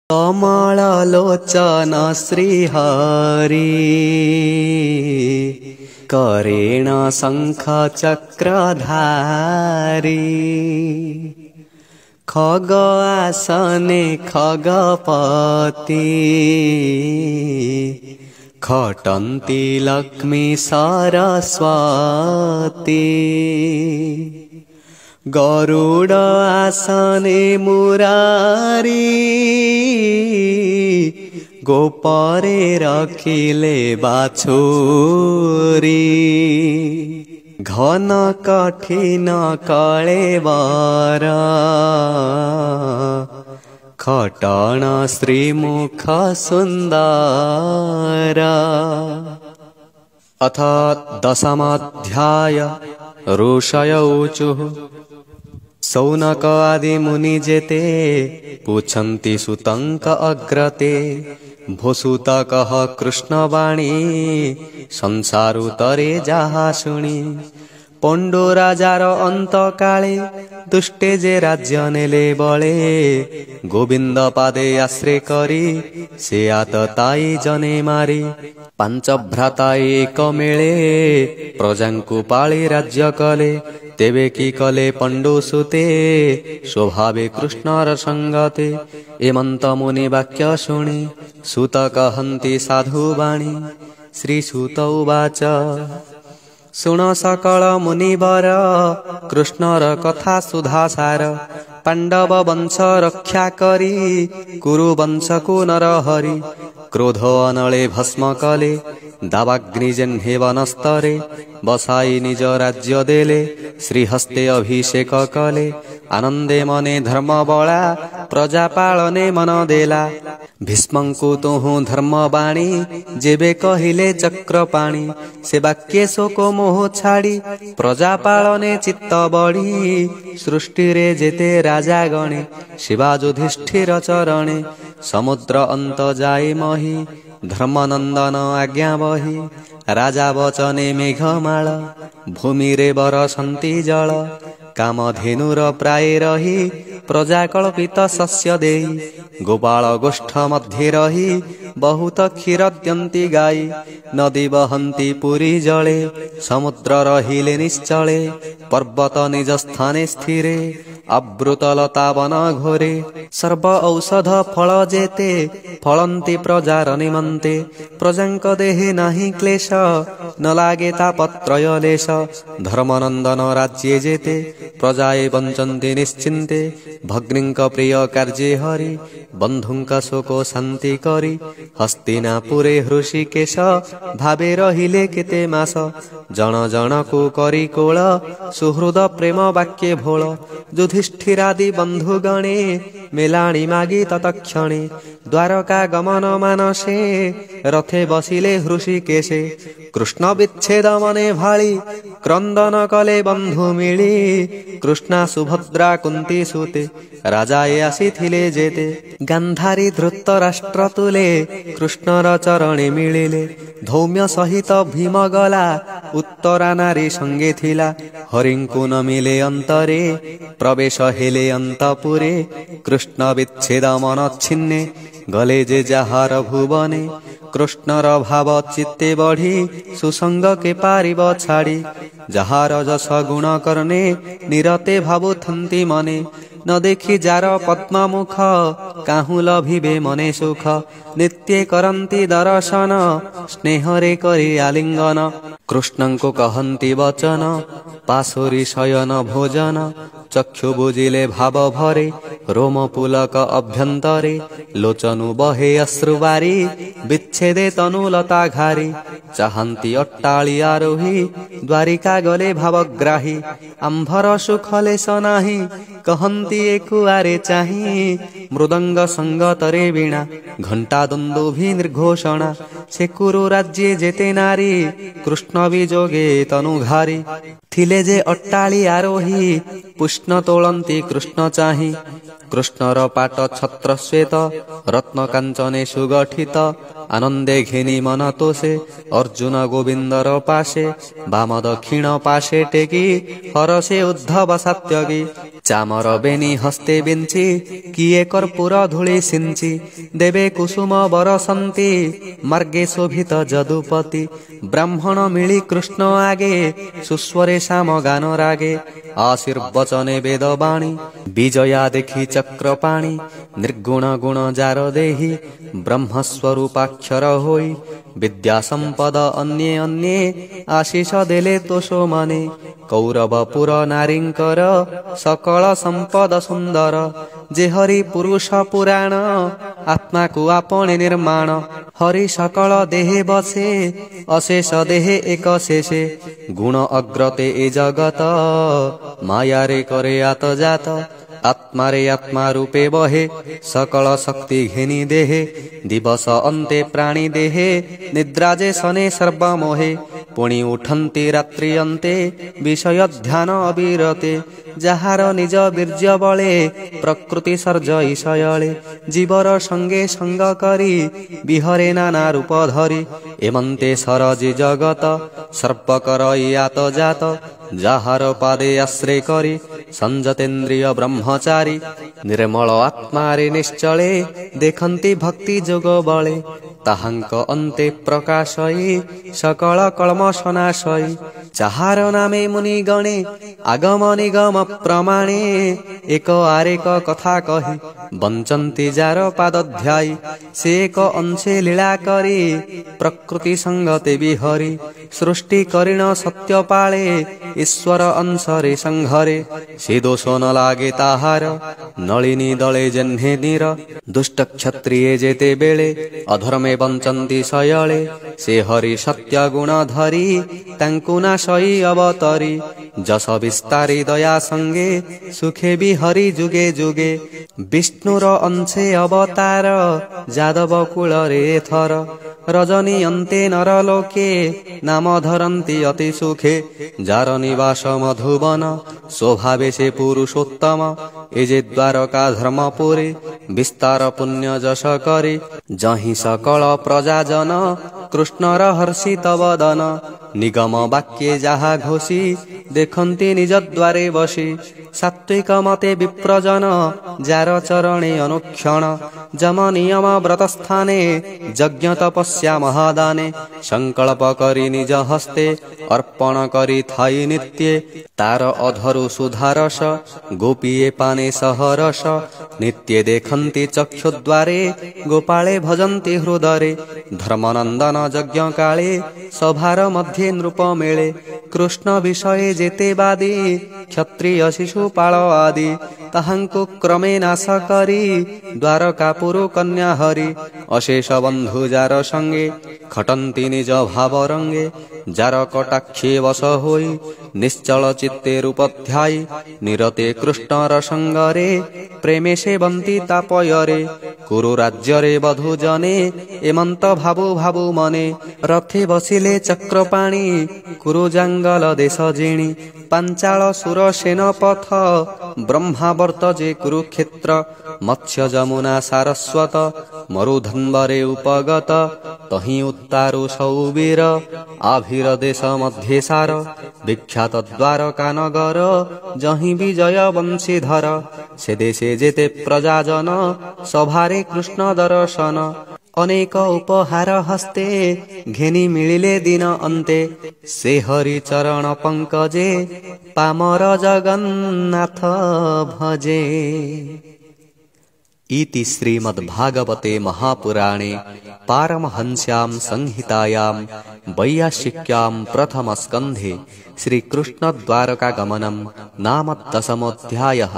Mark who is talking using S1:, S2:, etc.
S1: कमल लोचन श्रीहरि करेण शंख चक्रधारी खग आसने खगपति खटन्ति लक्ष्मी सरस्वती गरुड़ आसने मुरारी गोपरे रखिले बाछुरी घन कठिन कलेवर खटण श्रीमुख सुंदर। अथ दशमाध्याय ऋषय ऊचुः सौनक आदि मुनि जेते पूछन्ति सुतंक अग्रते भोसुत कह कृष्णवाणी संसारुतरे जाहा शुणी पंडो राजार अंत काले दुष्टे जे राज्य नेले बळे गोविंद पादे आश्रय करी से आतताई जने मारी पांच भ्राता एक मेले प्रजांकु पाळी राज्य कले तेबे की कले पंडो सुते स्वभावे कृष्णर संगते एमंत मुनि वाक्य शुणी सुत कहन्ति साधु वाणी श्री सुत उवाच सुण सकल मुनिवर कृष्णर कथा सुधासार पांडव वंश रक्षा करी कुरु वंश को नर हरि क्रोध अनले भस्म कले दावाग्नि जेह्ने वनस्तरे बसाई निज राज्य देले श्रीहस्ते अभिषेक कले आनंदे मने धर्म बला प्रजा पालने मन देला भीष्मंकु तुहु धर्म बाणी जेबे कहिले चक्रपाणी से वाक्ये शोक मोह छाड़ी प्रजा पालने चित्त बड़ी सृष्टि रे जेते राजा गणे शिवा युधिष्ठिर चरणे समुद्र अंत जाए मही धर्मनंदन आज्ञा बही राजा वचने मेघमाल भूमि रे बरसंती जल कामधेनुर प्राय रही प्रजा कल्पित शस्य देई गोपाल गोष्ठ मध्ये रही बहुत क्षीर द्यन्ति गाई नदी बहन्ति पुरी जले समुद्र रहिले निश्चले पर्वत निज स्थाने स्थिरे आवृत लता वन घोरे सर्व औषध फल जेते फलन्ति प्रजार निमन्ते प्रजांक देहे नाही क्लेश न लागे तापत्रय लेश धर्मनंदन राज्ये जेते प्रजाए वंचन्ति निश्चिन्ते भग्निंक प्रिय कार्ये हरि बंधुंक शोक शांति करी हस्तिनापुरे हृषिकेश भावे रहिले केते मास जन जन को करी कोल सुहृद प्रेम वाक्ये भोल युधिष्ठिरादि बंधुगणे मेलाणी मागी ततक्षणे द्वारका गमन मानसे रथे बसिले हृषिकेशे कृष्ण विच्छेद मने भाली क्रंदन कले बंधु मिली कृष्णा सुभद्रा कुंती सुते राजाए आसीथिले जेते गांधारी धृतराष्ट्र तुले कृष्णर चरणे मिलिले धौम्य सहित भीम गला उत्तरा नारी संगे थिला हरिंकु न मिले अंतरे प्रवेश हेले अंतपुरे कृष्ण विच्छेद मन छिन्ने गले जे जाहार भुवने कृष्णर भाव चित्ते बढ़ी सुसंग के पारिब छाड़ी जहार जस गुण करने निरते भावुथंती मने न देखी जार पद्ममुख काहू लभिबे मने सुख नित्य करन्ति दर्शन स्नेहरे करी आलिंगन कृष्णं को कहन्ति वचन पाशोरी शयन भोजन चक्षु बुझिले भाव भरे रोम पुलक अभ्यंतरे लोचनु बहे अश्रुबारी विच्छेदे तनु लता घारी चाहन्ति अट्टाली आरोही द्वारिका गले भावग्राही आंभर सुखलेश नाही कहन्ति एकुआरे चाही मृदंग संगतरे वीणा घंटा दुंदुभि निर्घोषणा से कुरु राज्ये जेते नारी कृष्ण विजोगे तनु घारी थिले जे अट्टाली आरोही पुष्ण तोलन्ति कृष्ण चाही कृष्णर पाट छत्र श्वेत रत्न कांचने सुगठित आनंदे घेनी मन तोषे अर्जुन गोविंदर पाशे वाम दक्षिण पाशे टेकी हरसे उद्धव सात्यकी ଚାମର ବେନି ହସ୍ତେ ବିଞ୍ଚି କିଏ କର୍ପୂର ଧୂଳି ସିଞ୍ଚି ଦେବେ କୁସୁମ ବରସନ୍ତି ମାର୍ଗେ ଶୋଭିତ ଯଦୁପତି ବ୍ରାହ୍ମଣ ମିଳି କୃଷ୍ଣ ଆଗେ ସୁସ୍ୱରେ ଶ୍ୟାମ ଗାନ ରାଗେ ଆଶୀର୍ବଚନେ ବେଦବାଣୀ ବିଜୟା ଦେଖି ଚକ୍ରପାଣି ନିର୍ଗୁଣ ଗୁଣ ଯାର ଦେହି ବ୍ରହ୍ମସ୍ୱରୂପାକ୍ଷର ହୋଇ ବିଦ୍ୟା ସମ୍ପଦ ଅନ୍ୟେ ଅନ୍ୟେ ଆଶିଷ ଦେଲେ ତୋଷ ମାନେ କୌରବପୁର ନାରୀଙ୍କର ସକଳ ସମ୍ପଦ ସୁନ୍ଦର ଯେ ହରି ପୁରୁଷ ପୁରାଣ ଆତ୍ମାକୁ ଆପଣି ନିର୍ମାଣ ହରି ସକଳ ଦେହେ ବସେ ଅଶେଷ ଦେହେ ଏକ ଶେଷେ ଗୁଣ ଅଗ୍ରତେ ଏ ଜଗତ ମାୟାରେ କରେ ଆତଜାତ ଆତ୍ମାରେ ଆତ୍ମା ରୂପେ ବହେ ସକଳ ଶକ୍ତି ଘେନି ଦେହେ ଦିବସ ଅନ୍ତେ ପ୍ରାଣୀ ଦେହେ ନିଦ୍ରା ଯେ ଶନେ ସର୍ବମୋହେ ପୁଣି ଉଠନ୍ତି ରାତ୍ରି ଅନ୍ତେ ବିଷୟ ଧ୍ୟାନ ଅବିରତେ ଯାହାର ନିଜ ବୀର୍ଯ୍ୟ ବଳେ ପ୍ରକୃତି ସର୍ଜଇ ଶୟଳେ ଜୀବର ସଙ୍ଗେ ସଙ୍ଗ କରି ବିହରେ ନାନା ରୂପ ଧରି ଏମନ୍ତେ ସରଜି ଜଗତ ସର୍ବକର ଆତ ଜାତ ଯାହାର ପାଦେ ଆଶ୍ରୟ କରି ସଂଯତେନ୍ଦ୍ରିୟ ବ୍ରହ୍ମଚାରୀ ନିର୍ମଳ ଆତ୍ମାରେ ନିଶ୍ଚଳେ ଦେଖନ୍ତି ଭକ୍ତି ଯୋଗ ବଳେ ତାହାଙ୍କ ଅନ୍ତେ ପ୍ରକାଶଇ ସକଳ କଳମ ସନାଶଇ ଯାହାର ନାମେ ମୁନି ଗଣେ ଆଗମ ନିଗମ ପ୍ରମାଣେ ଏକ ଆରେକ କଥା କହି ବଞ୍ଚନ୍ତି ଯାର ପାଦଧ୍ୟାୟୀ ସେ ଏକ ଅଂଶେ ଲୀଳା କରି ପ୍ରକୃତି ସଙ୍ଗତେ ବିହରି ସୃଷ୍ଟି କରିଣ ସତ୍ୟ ପାଳେ ଈଶ୍ୱର ଅଂଶରେ ସଂଘରେ ସେ ଦୋଷ ନ ଲାଗେ ତାହାର ନଳିନୀ ଦଳେ ଜହ୍ନେ ନୀର ଦୁଷ୍ଟ କ୍ଷତ୍ରିଏ ଯେତେବେଳେ ଅଧର୍ମେ ବଞ୍ଚନ୍ତି ଶୟଳେ ସେ ହରି ସତ୍ୟ ଗୁଣ ଧରି ତାଙ୍କୁ ନାଶଇ ଅବତରି ଯଶ ବିସ୍ତାରୀ ଦୟା ସଙ୍ଗେ ସୁଖେ ବି ହରି ଯୁଗେ ଯୁଗେ ବିଷ୍ଣୁର ଅଂଶେ ଅବତାର ଯାଦବ କୁଳରେ ଥର ରଜନୀ ଅନ୍ତେ ନରଲୋକେ ନାମ ଧରନ୍ତି ଅତି ସୁଖେ ଯାର ନିବାସ ମଧୁବନ ସ୍ୱଭାବେ ସେ ପୁରୁଷୋତ୍ତମ ଏ ଯେ ଦ୍ୱାରକା ଧର୍ମପୁରେ ବିସ୍ତାର ପୁଣ୍ୟ ଯଶ କରି ଯହିଁ ସକଳ ପ୍ରଜାଜନ କୃଷ୍ଣର ହର୍ଷିତ ବଦନ ନିଗମ ବାକ୍ये ଯାହା ଘୋଷି ଦେଖନ୍ତି ନିଜ ଦ୍ୱାରେ ବସି ସାତ୍ୱିକ ମତେ ବିପ୍ରଜନ ଯାର ଚରଣେ ଅନୁକ୍ଷଣ ଯମ ନିୟମ ବ୍ରତ ସ୍ଥାନେ ଯଜ୍ଞ ତପସ୍ୟା ମହାଦାନେ ସଂକଳ୍ପ କରି ନିଜ ହସ୍ତେ ଅର୍ପଣ କରି ଥାଇ ନିତ୍ୟେ ତାର ଅଧରୁ ସୁଧାରସ ଗୋପୀଏ ପାନେ ସହରସ ନିତ୍ୟେ ଦେଖନ୍ତି ଚକ୍ଷୁ ଦ୍ୱାରେ ଗୋପାଳେ ଭଜନ୍ତି ହୃଦରେ ଧର୍ମନନ୍ଦନ ଯଜ୍ଞ କାଳେ ସଭାର ମଧ୍ୟେ ନୃପ ମିଳେ କୃଷ୍ଣ ବିଷୟେ ଯେତେ ବାଦୀ କ୍ଷତ୍ରିୟ ଶିଶୁପାଳ ଆଦି ତାହାଙ୍କୁ କ୍ରମେ ନାଶ କରି ଦ୍ୱାରକାପୁର କନ୍ୟା ହରି ଅଶେଷ ବନ୍ଧୁ ଯାର ସଙ୍ଗେ ଖଟନ୍ତି ନିଜ ଭାବ ରଙ୍ଗେ ଯାର କଟାକ୍ଷେ ବଶ ହୋଇ ନିଶ୍ଚଳ ଚିତ୍ତେ ରୂପ ଧ୍ୟାଇ ନିରତେ କୃଷ୍ଣର ସଙ୍ଗରେ ପ୍ରେମେ ସେବନ୍ତି ତାପୟରେ କୁରୁ ରାଜ୍ୟରେ ବଧୁ ଜନେ ଏମନ୍ତ ଭାବୁ ଭାବୁ ମନେ ରଥେ ବସିଲେ ଚକ୍ରପାଣି କୁରୁ ଜଙ୍ଗଲ ଦେଶ ଜିଣି ପାଞ୍ଚାଳ ସୁର ସେନ ପଥ ବ୍ରହ୍ମାବର୍ତ ଯେ କୁରୁକ୍ଷେତ୍ର ମତ୍ସ୍ୟ ଯମୁନା ସାରସ୍ୱତ ମରୁଧନ୍ବରେ ଉପଗତ ତହିଁ ଉତ୍ତାରୁ ସୌବୀର ଆଭିର ଦେଶ ମଧ୍ୟେ ସାର ବିଖ୍ୟାତ ଦ୍ୱାରକା ନଗର ଯହିଁ ବିଜୟ ବଂଶୀଧର ସେ ଦେଶେ ଯେତେ ପ୍ରଜାଜନ ସଭାରେ କୃଷ୍ଣ ଦର୍ଶନ ଅନେକ ଉପହାର ହସ୍ତେ ଘେନି ମିଳିଲେ ଦିନ ଅନ୍ତେ ସେ ହରି ଚରଣ ପଙ୍କଜେ ପାମର ଜଗନ୍ନାଥ ଭଜେ। इति श्रीमद्भागवते महापुराणे पारमहंस्यां संहितायां वैयासिक्यां प्रथमस्कन्धे श्रीकृष्णद्वारकागमनं नाम 10मोऽध्यायः।